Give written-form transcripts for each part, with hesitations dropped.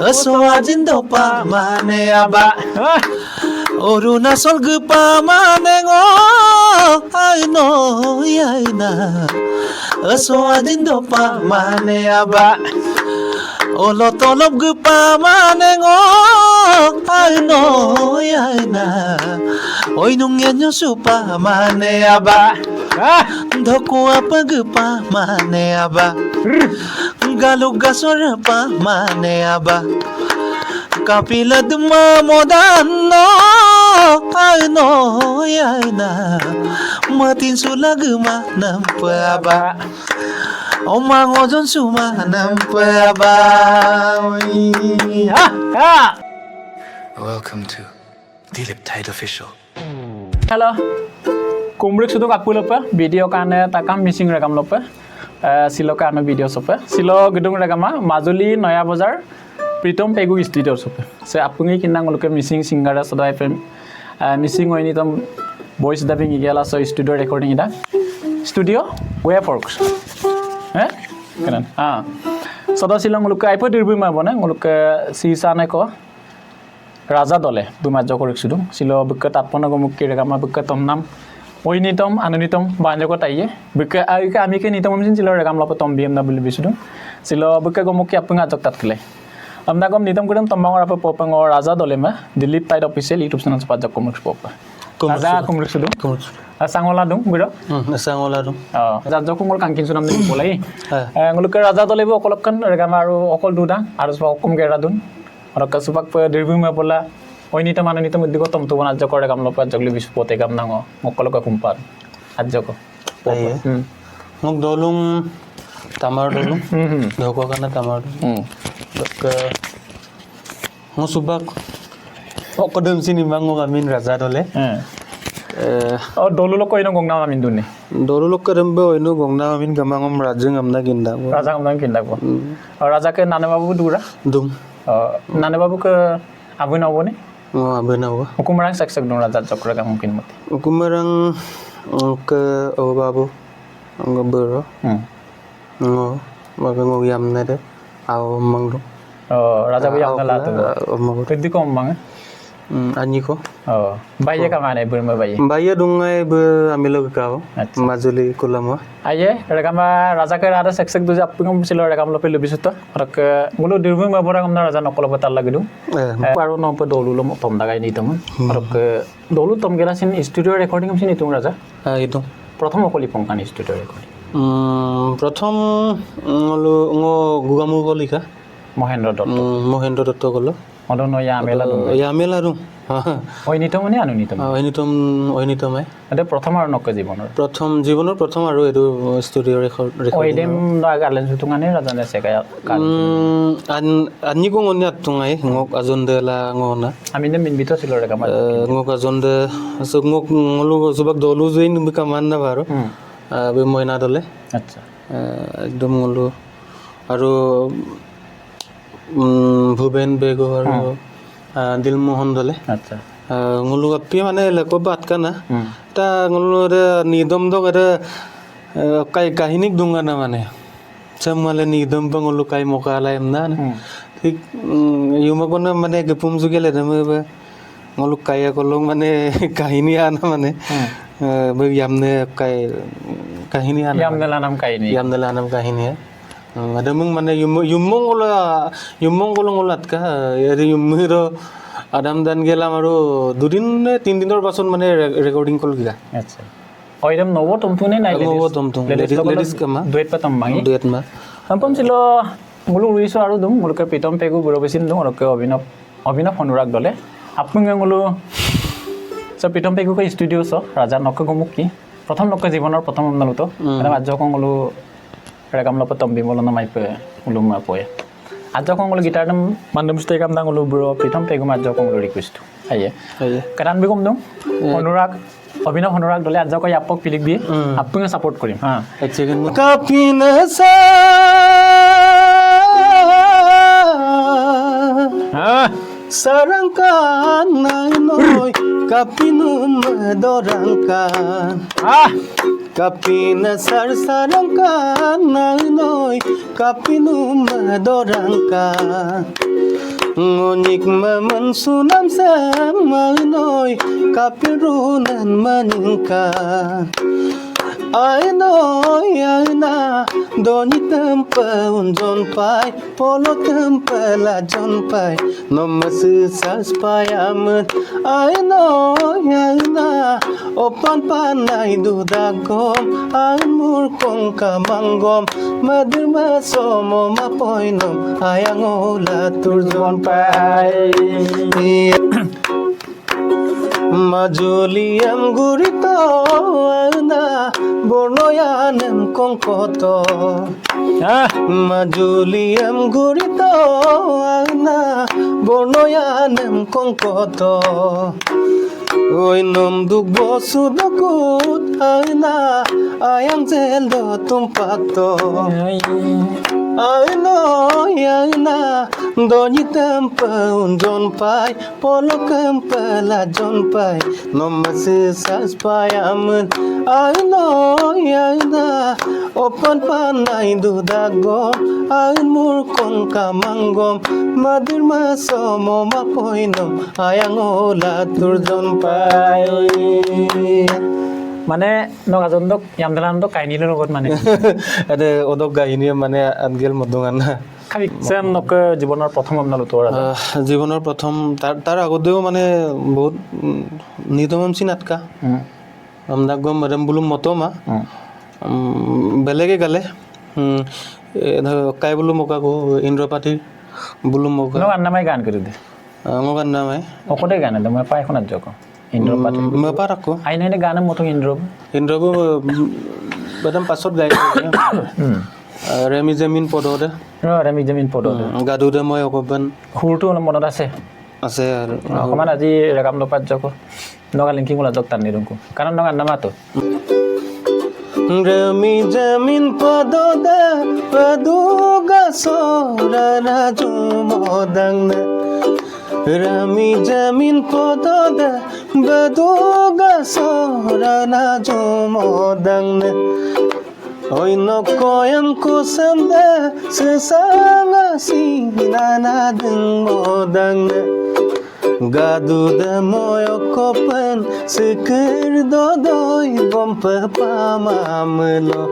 Aswajin do pa mane aba Orunachal gupa mane ngo I know yaina Aswajin do pa mane aba Olo tolop gupa mane ngo I know yaina Oy nung yanyo supa mane aba Doko apa gupa mane aba Galug gasor pa mane aba Kapilad mamodano Ay no yaina Matin sulag manampa aba Omangojon suma nampa aba Welcome to Dilip Tide Official Hello Kumbrik suduk aku lupa video kane takam missing rekam lupa Silo kane video sopa Silo gedung rekama Majuli Noya Bazar Pritom Pegu Studio sopa Se apungi kinang luka missing singer soda FM missing ini tom voice dubbing igala so studio recording ida studio where folks kanan soda silong luka ipo dirbi ma bone luka sisa ne ko Raja dole duma jokor sudung silo buka tapona go mukki rekama buka tom nam Oinitom, anunitom, banyak kota iya. Buka kami ke nitom mungkin silo rekam lapo tom BMW bisudung. Silo buka gomuki apa ngajak tat kele. Amda kom nitom kudam tombang apa popeng or Raja dole mah. Dilip Tide Official YouTube channel sepajak komik popa. Raja komik sudung. Sangola dung, bro. Sangola dung. Raja komik kangkin sunam nih boleh. Nguluk ke Raja dole bu okolok kan rekam aru okol duda. Harus bawa kom kera dun. Orang kasupak pe derby mah pola. Oinita mana nita mudi ko tom tu wana jokor rekam lopa jogli bispote kam nango ngokolo ka kumpan ajoko ngok dolung tamar dolung doko kana tamar ke ngosubak okodem sini mango kamin Raja dole dolu lo ko ino gongna amin dunni dolu lo kerembe oino gongna amin gamangom Raja ngamna ginda Raja ngamna ginda ko Raja ke nane babu dura dung nane babu ke abu nawo ne benawa hukumarang sek-sek dong Raja jokor ka mungkin mati hukumarang ke babu ngobero ngo mago yam na de aw mangdo Raja yam na lato tedi ko mang anyi ko baye ka mane burma baye baye dungai be amilo ka majuli kulama aye rekama Raja ke ada sek-sek du japung silo rekam lo pelu bisuto rak mulo dirbu ma borang amna Raja nokolo betal lagi du paru no pe dolu lo tom dagai ni tom rak dolu tom gela sin studio recording sin itu Raja itu প্রথম অকলি পংকানি studio recording প্রথম ngo gugamu kolika Mahendra Dutta golo Madan yamela ru ওইনিতো মানে আনুনিতম oinitom ai এটা প্রথম আর নক জীবনৰ প্ৰথম আৰু এটো ষ্টুডিও ৰেকৰ্ডিং ওইদেম দা গালেন সুতুঙানে ৰাজানে সেকা anyi ko ngonya tungai ngok ajondela ngona আমিনে মিনবিত ছিল ৰেকামা ngok ajonde so ngok ngolu subak dolu join bikaman na baro be moina dole আচ্ছা একদম ngolu আৰু ভুবেন বেগো আৰু দিলমোহন দলে আচ্ছা ngolu api mane leko bat kana ta ngolu re nidom dong ada kai kahinik dunga na mane samale nidom bang ngolu kai mokala emna ঠিক yumagona mane gepum jugele dame ngolu kaya kolong mane kahini ana mane be yamne kai kahini ana yamne lanam kahini ada mung mane yumong ngolat ka eri yumiro adam dan gelam aru dudin 3 dinor pason mane recording kol gila আচ্ছা ওইদম নব টমটুনে নাই ladies kama duet patam mangi duet ma hampam silo mulu ruiso aru dum muluke pitom pegu buro besin dum roke অভিনৱ অনুৰাগ দলে আপুঙে ngulu so pitom pegu ko studio so Raja nok gomuk ki prothom nok জীবনৰ প্ৰথম নালুতো এটা আজ কংগলু rekam lo petom bimolo na maipe ulum apoe ajo kongolo gitar dam mandum stay kam dang bro pitom pegu ajo kongolo request aye karan bigum dum অনুরাগ অভিনৱ অনুরাগ দলে আজ কই আপক পিলিক দিয়ে আপুঙে support করিম এক second কাপিনা sarangkan noy kapinun dorangkan kapina sarangkan noy kapinun dorangkan ngonik maman sunam sama noi kapirunan maningkan ai noi ai na doni tempa unjon pai polo tempa la jon pai nomasu sas pai amat ai noi ai na opan panai dudagom ai mur kong kamanggom madir masomo mapoinom ayang ola turjon pai Majuliam gurito ana bornoyanem kongkoto Majuliam gurito ana bornoyanem kongkoto Oi nom dugbo sudokut ana ayang zeldo tumpakto Aina doni tempa unjon pai polo kempa la jon pai nomase sas pai amen aina opan panai dudago ain murkong kamanggom madir masomo mapoinom ayang ola turjon pai মানে nok ajondok yamdalandok kainile লগত মানে ade odok gaini মানে angel modungan খালি সেন nok জীৱনৰ প্ৰথম আমনাল তোৰ জীৱনৰ প্ৰথম তাৰ আগতেও মানে বহুত নিতমম চিনাতকা আমদাগম মৰম বুলুম মতমা বেলেগে গালে কাই বুলুম মকাকো ইন্দ্ৰপাতি বুলুম মকা ন আন্নামাই গান কৰি দে মগান নামাই অকতে গান দে মই পাই খনত জক ইন্দ্ৰপাতি মই পাৰাকো আইনাইনে গান মতো ইন্দ্ৰবু বদম পাছত গাই ৰেমি জমিন পদতে ৰেমি জমিন পদতে গাদুতে মই অকবান হুৰটো মনত আছে আৰু অকমান আজি ৰেকাম লপাত জক নগা লিংকিং ওলা জক তান নিৰংকু কাৰণ নগা নামাতো ৰেমি জমিন পদতে পদুগা সৰা জুমদং Rami jamin pododa baduga sorana jumodang Oi no koyam kusanda sesanga sinana deng modang Gadu da moyo kopan sekir dodoi bompa pamamelo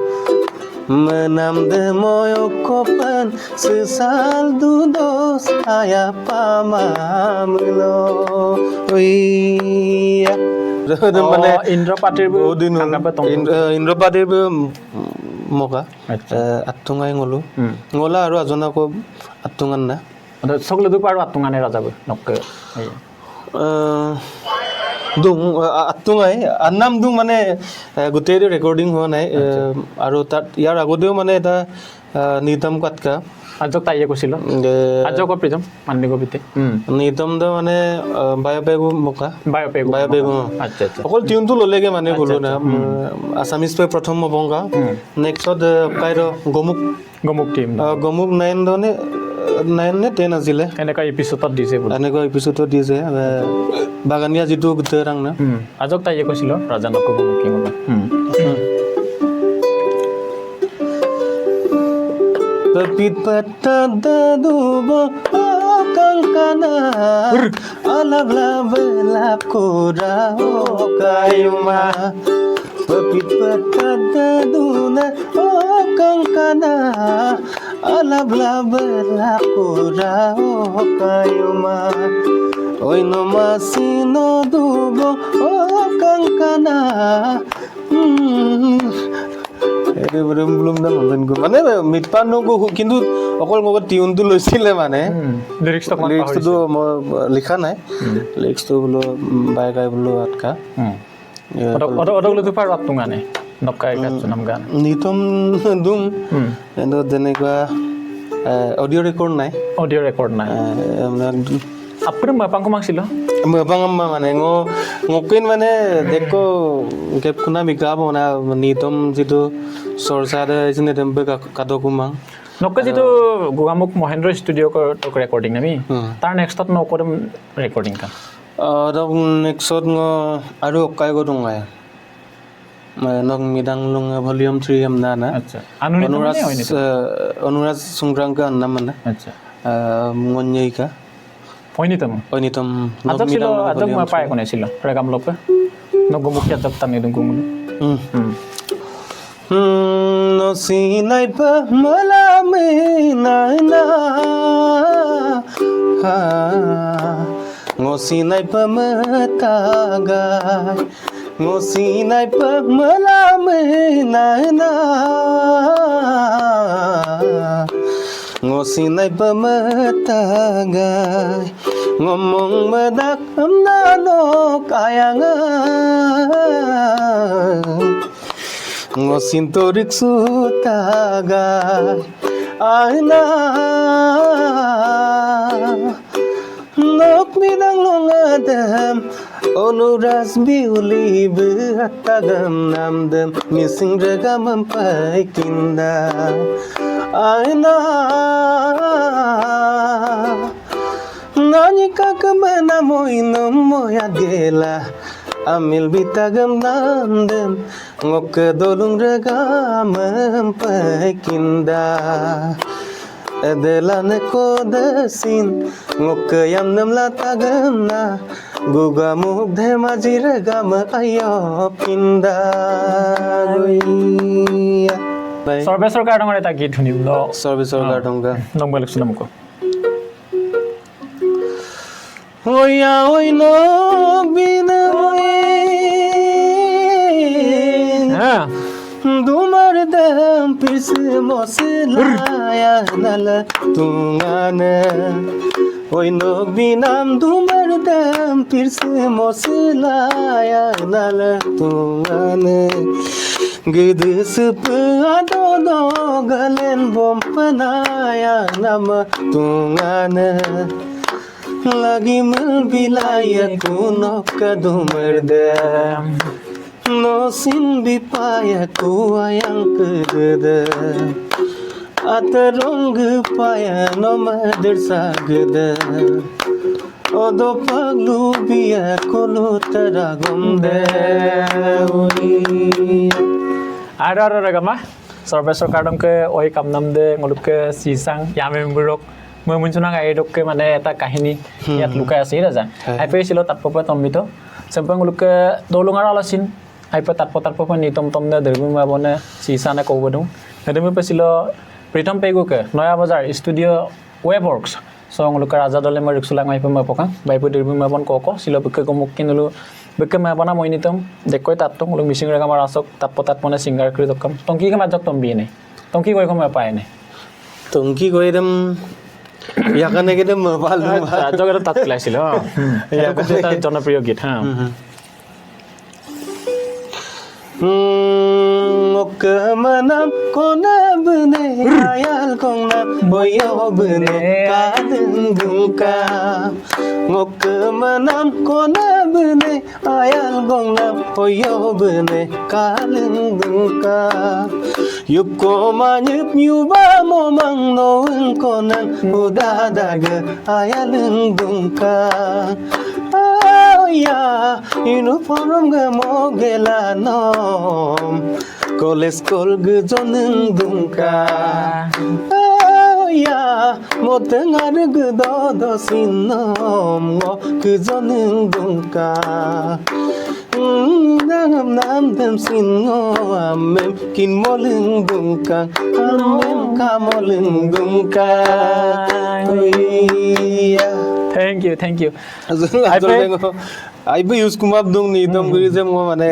Menam de moyo kopan sesal dudos aya pamamlo oiya মানে ইন্দ্ৰপাতিৰ ইন্দ্ৰপাতিৰ মকা আত্তুঙাই ngolu ngলা আৰু আজনাকো আত্তুঙান না সকলো দুপ আৰু আত্তুঙানে ৰাজাব নক দুং আত্তুঙাই আন্নাম দুং মানে গোটেই recording হোৱা নাই আৰু তাত ইয়াৰ আগতেও মানে এটা নিতম কাটকা আজক তাইয়ে কৈছিল আজক প্ৰিজম মান্নি কবিতে নিতম দা মানে বায়োপেগু মকা বায়োপেগু আচ্ছা আচ্ছা অকল টিউনটো ললেগে মানে গলো না আসামিজ পে প্ৰথম মবংগা নেক্সট কাইৰ গমুক টিম গমুক 9 দনে 9 নে 10 আছিলে এনেকা এপিসোডত দিছে এনেকা এপিসোডত দিছে বাগানিয়া যিটো গুতে ৰাং না আজক তাইয়ে কৈছিল ৰাজানক গমুকি হল Pepit patada dubo kangkana alab labelap kura kayuma Pepit patada duna kangkana alab labelap kura kayuma Oi no masino dubo kangkana belum dah nonton gue mana mitpan nunggu কিন্তু অকল মগত টিউনটো লৈছিলে মানে লিৰিক্সটো লিখা নাই লিৰিক্সটো বোলো বাই গাই বোলো আটকা অদগলটো পাৰ আত্তুঙানে নকাই গাছনাম গান নিতম দুম এndo যেনেকুৱা অডিও ৰেকৰ্ড নাই আপুনি মাপাংক মাংছিল mabangam মানে ngokin মানে দেখো কেপকুনা বিকাব না নিতম যেটো সরসাদে ইসনে টেম্পে কাদকুমাং নক যেটো গুগামুক মহেন্দ্র স্টুডিও টক রেকর্ডিং নামি তার নেক্সটত নকরম রেকর্ডিং কা নেক্সট আৰু কাই গো দংগাই নক মিদাং লং ভলিউম 3 আমনা না আচ্ছা অনুরাজ সংগ্রাম কা নাম না আচ্ছা ngonyei ka ঐনিতম ajak silo ajak mo pa ko ne silo regam lope no gumuk ya tak tan idung gumul no sinai pa malame na ngosinai pa matagai ngosinai pa malame na ngosinai pa matagai ngomong madakam na no kayangan ngosin torik sutagai ana nok midang longadam onuras biuli behatagam namdam missing regamam paikinda ana nani kakamana moinam moya gela amil bitagam namdam ngok dolung regamam paikinda Adelane kodasin ngok yamnam latagam na guga mugdhe majire gam ayo pinda goiya সৰ্বেশ্বৰ কাৰ্ডঙৰ এটা গীত শুনিম ন সৰ্বেশ্বৰ কাৰ্ডঙা number লিখছো নামক ওয়া ওই নো bin হ্যাঁ dumar dam pis mosilaya nal tungane oi no binam dumar dam pis mosilaya nal tungane gidis pado do galen bompanaya nam tungane lagi mel bilaya kunok kadumar dam no sin bipaya kuayang kegede atarong paya no mader sagede odo paglu biya kolo taragom de আৰু regama সৰ্বেশ্বৰ কাৰ্ডঙকে ওই কামনাম দে ngolupke sisang yamemburok মই মুনচুনা গাইডকে মানে এটা কাহিনী ইয়াত লুকাই আছে ৰাজা আই পেছিল তাতপপে তম্বিত সেম্পংলুকে দলুঙাৰ আলাসিন আইপা তাতপতাতপপে নিতম তমনে দৰবিমা বনে সিসানে কবদু হেদমি পেছিল প্ৰীতম পেগুকে নয়া বজাৰ ষ্টুডিও ৱেবৱৰ্কছ সংলুকা ৰাজা দলে মই ৰিক্সুলাং আইপা মই পকা বাইপু দৰবিমা বন কক সিলবকে কমক কিনলু বেকে মা বনা মই নিতম দেখকৈ তাতং লু মিছিং ৰেগামাৰ আসক তাতপতাত মনে সিঙ্গাৰ কৰি দকম তংকি কে মাজক তম্বি নাই তংকি কই কমা পায় নাই tungki koidam yakane kedem palu জগত তাত ক্লাইছিল এটা জনপ্ৰিয় গীত হ্যাঁ Mokamanam kona bune ayal kongna boyo bune kadungka Mokamanam kona bune ayal kongna boyo bune kadungka Yup ko manyup yuba momang noeng konang udadaga ayal dungka ya uniform ga mogela nom college kol gu jonung dungka ya motengar gu do sinom ngo gu jonung dungka nangam nam dem singo amem kin molung dungka amem ka molung dungka ya thank you I be use kumab dung ni dom guri je mo mane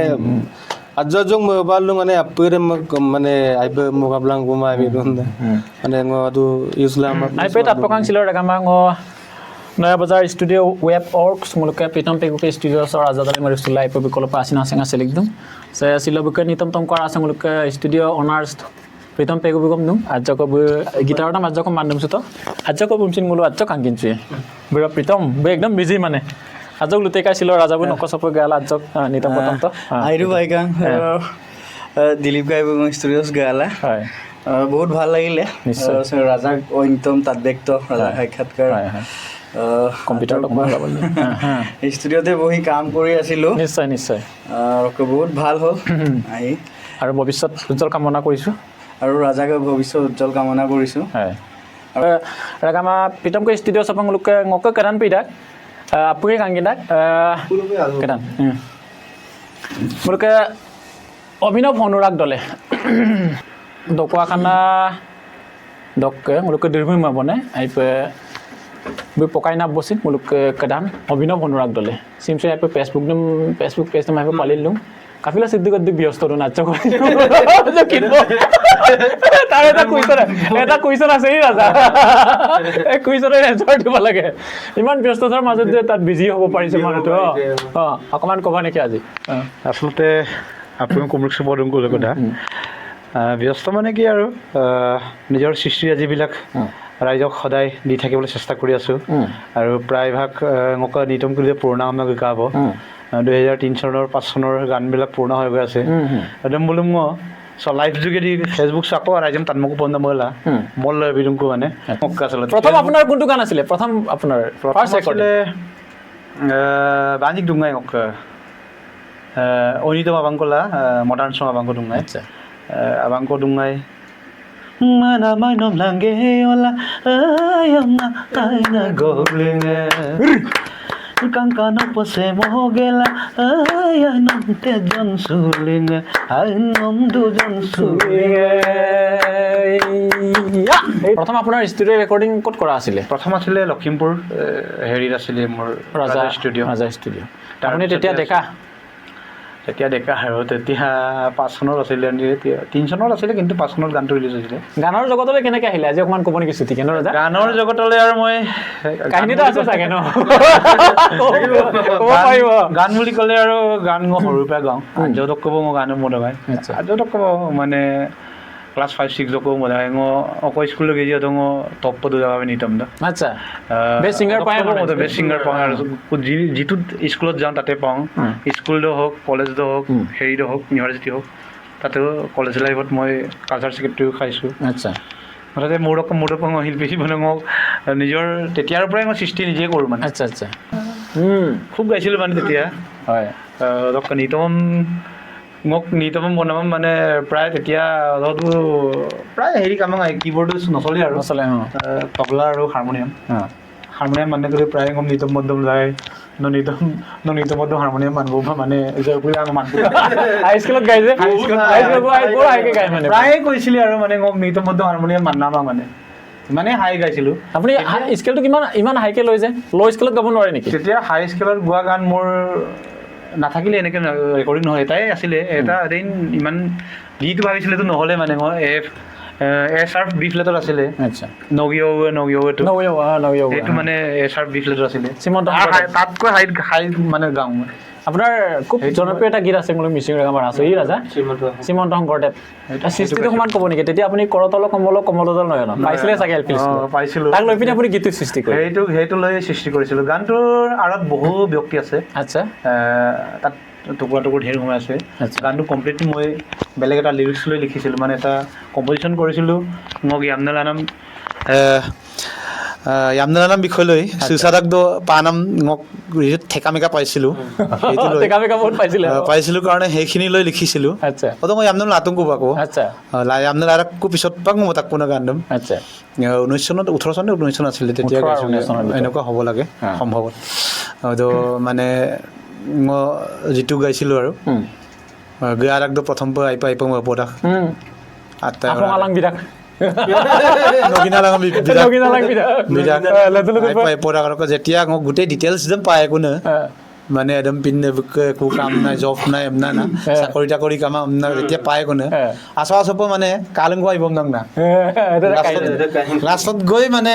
ajja jong mo ballu mane apure mane I be mo kablang kuma mi donda mane ngo adu use lam I bet apokang silo regama ngo নয়া বজাৰ studio ৱেবৱৰ্কছ মুলকে Pritam পেগুকে ষ্টুডিওছ ৰাজা দলে মই ৰিক্সুলা আইপা বিকল্প আছিনা সেঙ্গা সেলেকদম সে সিলবকে নিতম তম কৰা আছে মুলকে studio অনাৰ্স Pritam Pegu BCom দুম আজক গিটাৰটা মাজক মানদম সুত আজক বুমচিন মুলো আজক কাঙ্গিনচে বিৰা প্ৰীতম বে একদম বিজি মানে আজক লুতেকাইছিল ৰাজাবু নকসপ গাল আজক নিতম পতম তো আইৰু বাইকাং দিলীপ গাইব ষ্টুডিওছ গালা হয় বহুত ভাল লাগিলে ৰাজাক অন্যতম তাত ব্যক্ত ৰাজা সাক্ষাৎকাৰ কম্পিউটাৰটো মই লাবল ষ্টুডিওতে বহি কাম কৰি আছিলো নিশ্চয় বহুত ভাল হ'ল আহি আৰু ভৱিষ্যত উজ্জ্বল কামনা কৰিছো আৰু ৰাজাক ভৱিষ্যত উজ্জ্বল কামনা কৰিছো হয় ragama pitam ke studio sapang luk ngok keran pidak apuke kanggidak keran mulke অভিনৱ অনুৰাগ দলে দকোৱা খানা দকে মুলুকে দীৰ্ঘই মাবনে আইপে বি পকাই না বসিত মুলুকে কদান অভিনৱ অনুৰাগ দলে সিমছে আইপে ফেসবুক পেজ নামে পালিলু কাফিলা সিদ্দিক দি ব্যস্ত ৰ নাচ কিনব তাৰে এটা কুইছন আছে ই ৰাজা এই কুইছনৰ এনসাৰ দিব লাগে ইমান ব্যস্ততাৰ মাজত যে তাত বিজি হ'ব পাৰিছে মানুহটো অকমান কবা নেকি আজি আসলতে আপুনি কমৃক্ষ পদম ক'লে কথা ব্যস্ত মানে কি আৰু নিজৰ সৃষ্টিৰাজিবিলাক ৰাইজক সদায় দি থাকিবলৈ চেষ্টা কৰি আছোঁ আৰু প্ৰায়ভাগ মোক নিতম কৰি পুৰণা আমাক গাব 2003 চনৰ 5 চনৰ গানবিলাক পুৰণা হৈ গৈ আছে একদম বোলো লাইভ যোগেদি ফেচবুক চাকো ৰাইজম তাত মোক বন্ধ মলা মল লৈ বিদুমকো মানে মোক আচলতে প্ৰথম আপোনাৰ কোনটো গান আছিলে প্ৰথম আপোনাৰ ফাৰ্ষ্ট আছিলে বাজিক দুঙাই মোক অনিতম আবাংকলা মডাৰ্ণ সং আবাংক দুঙাই আচ্ছা আবাংক দুঙাই mana mainom lange ola ayamna aina golinge kankana pose mogela ayanam te jon sulinge ainom du jon sulinge প্ৰথম আপোনাৰ ষ্টুডিঅ ৰেকৰ্ডিং ক'ত কৰা আছিলে প্ৰথম আছিলে লখিমপুৰ হেৰিত আছিলে মোৰ ৰাজা ষ্টুডিঅ আপুনি তেতিয়া ডেকা আৰু তেতিয়া 5 চনত আছিলে 3 চনত আছিলে কিন্তু 5 চনত গানটো ৰিলিজ হৈছিলে গানৰ জগতলৈ কেনেকৈ আহিলে আজি অকমান ক'ব নেকি ছুটি কেনে ৰাজা গানৰ জগতলৈ আৰু মই কাহিনীটো আছে চাগে ন ক'ব পাৰিব গান বুলি ক'লে আৰু গান মই সৰুৰ পৰা গাওঁ য'তক ক'ব মই গানো মন লগাই য'তক ক'ব মানে ক্লাছ 5-6 জকো মজা হয় অকল স্কুল গৈ যাওঁতে টপ পদ যাবা নিতম দা আচ্ছা বেষ্ট সিঙ্গাৰ পায় মতে বেষ্ট সিঙ্গাৰ পাওঁ আৰু যিটো স্কুলত যাওঁ তাতে পাওঁ স্কুলটো হওক কলেজটো হওক হেৰিটো হওক ইউনিভাৰ্চিটি হওক তাতেও কলেজ লাইফত মই কালচাৰ ছেক্ৰেটাৰীও খাইছোঁ আচ্ছা মুঠতে মোৰ শিল্পী মানে মোক নিজৰ তেতিয়াৰ পৰাই মই সৃষ্টি নিজে কৰোঁ মানে আচ্ছা আচ্ছা খুব গাইছিলোঁ মানে তেতিয়া হয় নিতম বনাব মানে প্ৰায় তেতিয়া অলপো প্ৰায় হেৰি কাম কীবৰ্ডো নচলে আৰু তবলা আৰু হাৰমনিয়াম মানে কৰি প্ৰায় নিতম বদ্ধম যায় নিতম বদ্ধ হাৰমনিয়াম মানব মানে হাইস্কুলত গাইছে প্ৰায়ে কৈছিলে আৰু মানে মোক নিতম বদ্ধ হাৰমনিয়াম মান্নামা মানে হাই গাইছিলোঁ আপুনি স্কেলটো ইমান হাইকে লৈ যায় ল' স্কেলত গাব নোৱাৰে নেকি তেতিয়া হাই স্কেলত গোৱা গান মোৰ নাথাকিলে এনেকৈ ৰেকৰ্ডিং নহয় এটাই আছিলে এটা এদিন ইমান গীত ভাবিছিলেতো নহ'লে মানে মই এ শাৰ্প বি ফ্লেটত আছিলে আচ্ছা সেইটো মানে এ শাৰ্প বি ফ্লেটত আছিলে তাতকৈ হাই মানে গাওঁ মই আপোনাৰ খুব জনপ্ৰিয় এটা গীত আছে মোৰ মিচিং ৰেগামাৰ আছে ই ৰাজা শ্ৰীমন্ত শংকৰদেৱ সৃষ্টিটো সমান ক'ব নেকি তেতিয়া আপুনি কৰতল কমলদল নয়ন পাইছিলে চাগে এল পি পাইছিলোঁ তাক লৈ পিনে আপুনি গীতটো সৃষ্টি কৰে সেইটো লৈ সৃষ্টি কৰিছিলোঁ গানটোৰ আঁৰত বহু ব্যক্তি আছে আচ্ছা তাত টুকুৰা ধেৰ সোমাই আছে গানটো কমপ্লিটলি মই বেলেগ এটা লিৰিক্স লৈ লিখিছিলোঁ মানে এটা কম্পজিশ্যন কৰিছিলোঁ মোক য়ামনানাম বিষয় লৈ সুসাদাক পানাম মোক ঠেকামেকা পাইছিলোঁ কাৰণে সেইখিনি লৈ লিখিছিলোঁ মই য়ামনাম লাটুংকো আকৌ য়ামনাল আকৌ পিছত পাক মই তাক কোনো গান দিম 19 চনত 18 চন 19 চন আছিলে তেতিয়া এনেকুৱা হ'ব লাগে সম্ভৱত তো মানে মই যিটো গাইছিলোঁ আৰু গায়কটো প্ৰথম পৰা আইপা মই পদা আটা যেতিয়া মোক গোটেই ডিটেইলছ একদম পায় একো না মানে একদম পিন্ধে একো কাম নাই জব নাই এমনা না চাকৰি তাকৰি কাম না যেতিয়া পায় একো না আচপ মানে কালংগ আহিব নাম না লাষ্টত গৈ মানে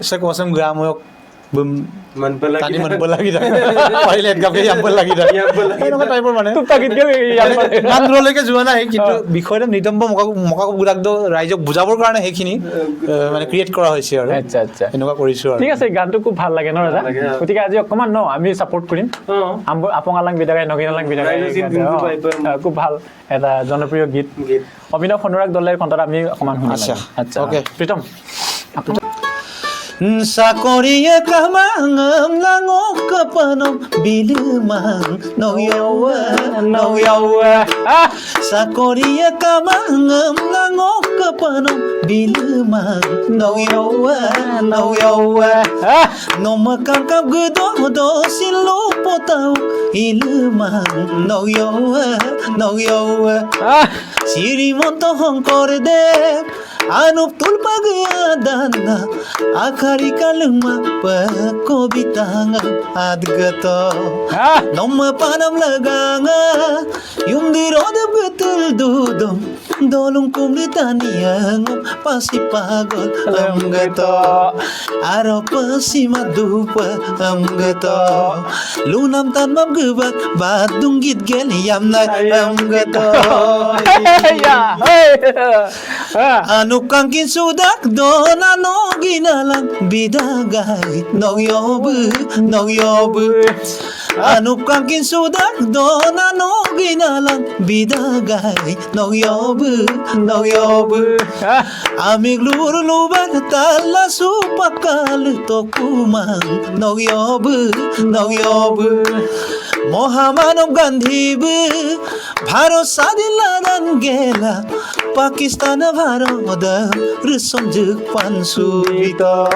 সে কচম গ্ৰামক বুম मन पे लगी मन पे लगी पहिले গাবে ইয়াম पे লাগি যায় এনেকুৱা টাইপৰ মানে তুক তাকিত গেল গান ৰলৈকে যোৱা নাই কিন্তু বিষয়টো নিতম্ব মকা গুৰাক ৰাইজক বুজাবৰ কাৰণে সেইখিনি মানে ক্ৰিয়েট কৰা হৈছে আৰু আচ্ছা আচ্ছা এনেকুৱা কৰিছো আৰু ঠিক আছে গানটো খুব ভাল লাগে ন ৰাজা গতিকে আজি অকমান ন আমি সাপোৰ্ট কৰিম আপঙালাং বিদায় নগিনালাং বিদায় খুব ভাল এটা জনপ্ৰিয় গীত অভিনৱ অনুৰাগ দলেৰ কণ্ঠত আমি অকমান শুনিম আচ্ছা আচ্ছা okay Pritam Sakoriya kamangam langok kapanom bilimang no yawa Sakoriya kamangam langok kapanom bilimang no yawa No makangkap gedo silupotau ilmang no yawa Siri monto hongkor de Anup tulpagayadana Akari kaluma pa kobitanga adgato Noma panam laganga Yung dirodab gatul dudom Dolong kumlitaniyang pasipagol ang gato Araw pa si madupa ang gato Lunam tan mamgubat Badung gitgel yamnay ang gato Ano kang kinsudak doon ano ginalang bidagay no yobu Ano kang kinsudak doon ano ginalang bidagay no yobu Amig luruluban tala supakal to kumang no yobu Mohammadam Gandhi Bharat sadiladan gela Pakistan Bharodam Rusomjuk pansubito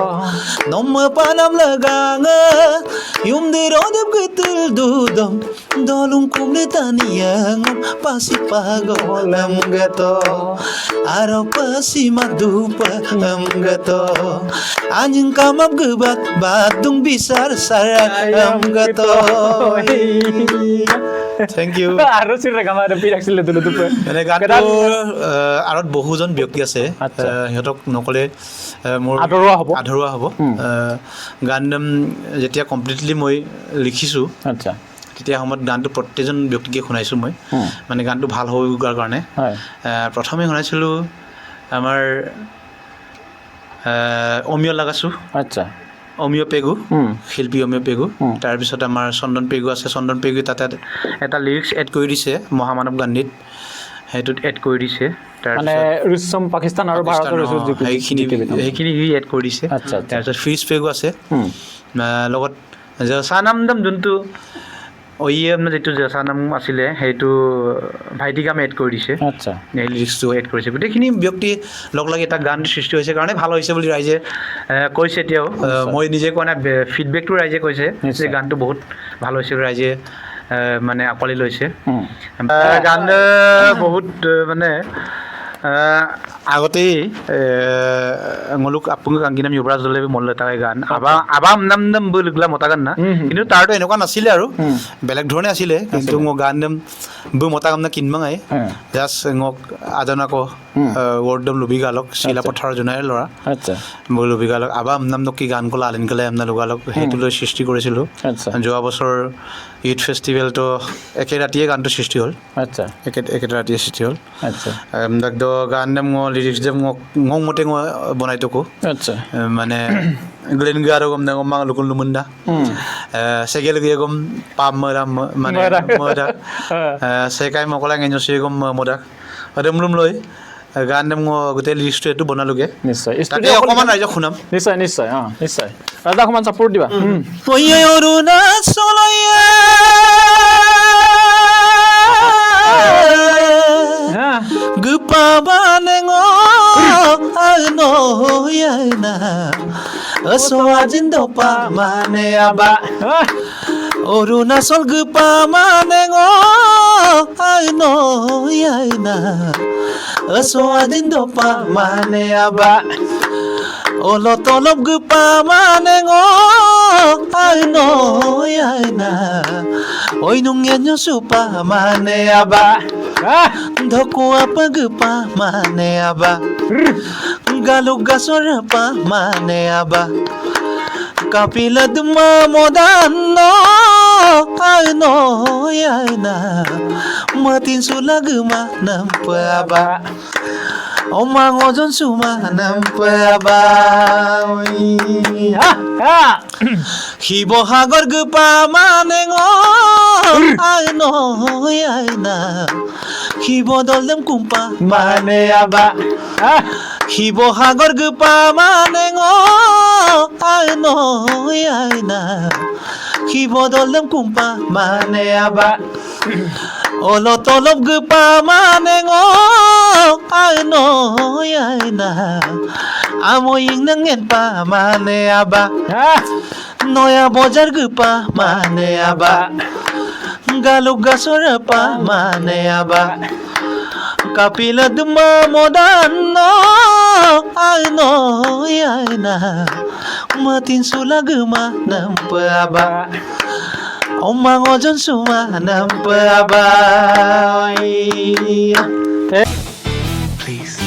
Nomma panam laganga Yung dirodab getul dudom Dolong kumlitaniyang pasipagol am gato Araw pa si madupa am gato Anyang kamab gubat Badung bisar sarak am gato Thank you. আৰু চিৰ ৰেগামা ৰপি ৰাখিছিলে দুলুটো মানে গানটো আৰত বহুজন ব্যক্তি আছে সিহঁতক নকলে মোৰ আধৰুৱা হ'ব গান যেতিয়া কমপ্লিটলি মই লিখিছোঁ আচ্ছা তেতিয়া সময়ত গানটো প্ৰত্যেকজন ব্যক্তিকে শুনাইছোঁ মই মানে গানটো ভাল হৈ যোৱাৰ কাৰণে প্ৰথমে শুনাইছিলোঁ আমাৰ অমিয় লাগাছোঁ আচ্ছা অমিয় পেগু শিল্পী অমিয় পেগু তাৰপিছত আমাৰ চন্দন পেগু আছে চন্দন পেগু তাতে এটা লিৰিক্স এড কৰি দিছে মহামানৱ গান্ধীত সেইটোত এড কৰি দিছে মানে ৰুছম পাকিস্তান আৰু ভাৰতৰ সেইখিনি সি এড কৰি দিছে তাৰপিছত ফিজ পেগু আছে লগত জচানামদম যোনটো যিটো জচানাম আছিলে সেইটো ভাইটিকাম এড কৰি দিছে আচ্ছা এই লিৰিক্সটো এড কৰিছে গোটেইখিনি ব্যক্তি লগ লাগি এটা গান সৃষ্টি হৈছে কাৰণে ভাল হৈছে বুলি ৰাইজে কৈছে এতিয়াও মই নিজে কোৱা নাই ফিডবেকটো ৰাইজে কৈছে যে গানটো বহুত ভাল হৈছে ৰাইজে মানে আকলি লৈছে গান বহুত মানে আগতেই ngoluk apung kangginam yubra jole molle ta গান আবাম নাম নাম বলগলা মতা গান না কিন্তু তাৰটো এনেকুৱা নাছিলে আৰু বেলেগ ধৰণে আছিলে কিন্তু মই গান নাম বু মতা গান না কিনমাঙাই জাস্ট ngok আজনাকো ওয়ার্ডম লুবি গালক শিলা পথাৰ জনাই লৰা আচ্ছা লুবি গালক আবাম নাম নকি গান কলা আলিন গলে আমনা লগালক হেতু লৈ সৃষ্টি কৰিছিল আচ্ছা যোৱা বছৰ ইউথ ফেষ্টিভেল তো একে ৰাতিয়ে গানটো সৃষ্টি হ'ল আচ্ছা একে ৰাতিয়ে সৃষ্টি হ'ল আচ্ছা দাগদ গান নাম লিৰিক্স দেম ngong মতে বনাই তকো আচ্ছা মানে গ্লেন গাৰো গম না গম লুকুন লুমুন্দা সেগেল গিয়ে গম পাম মরাম মানে মরা সেকাই মকলা গেনসি গম মদা আদমলুম লৈ গান নাম গতে লিষ্ট এটো বনালুগে নিশ্চয় তাকে অকমান ৰাইজ শুনাম নিশ্চয় নিশ্চয় নিশ্চয় ৰাজা অকমান সাপোৰ্ট দিবা ওই Aruna চলয়া Gupabanengo ano yana Aswajin dopa mane aba Orunasol gupabanengo ano yana Aswajin dopa mane aba Olotolop gupabanengo ano yana Oy nung yanyo supa mane aba Dhoko apa gupa mane aba Galuk gasor pa mane aba Kapila duma modano Ano yana Matin sulag nampa aba Omang ojon suma nampa aba Hibohagor gupa manengo Ano yana Hibodol dem kumpa mane aba Hibohagor gupa manengo ano ay na Kibodol ng kumpa mane aba Olotolop gupa mane ngo ano ay na Amoying nangen pa mane aba Noya bojar gupa mane aba Galug gasor pa mane aba Kapila duma modano ano ay na Matin sulag nampa Omang ojon suma nampa Please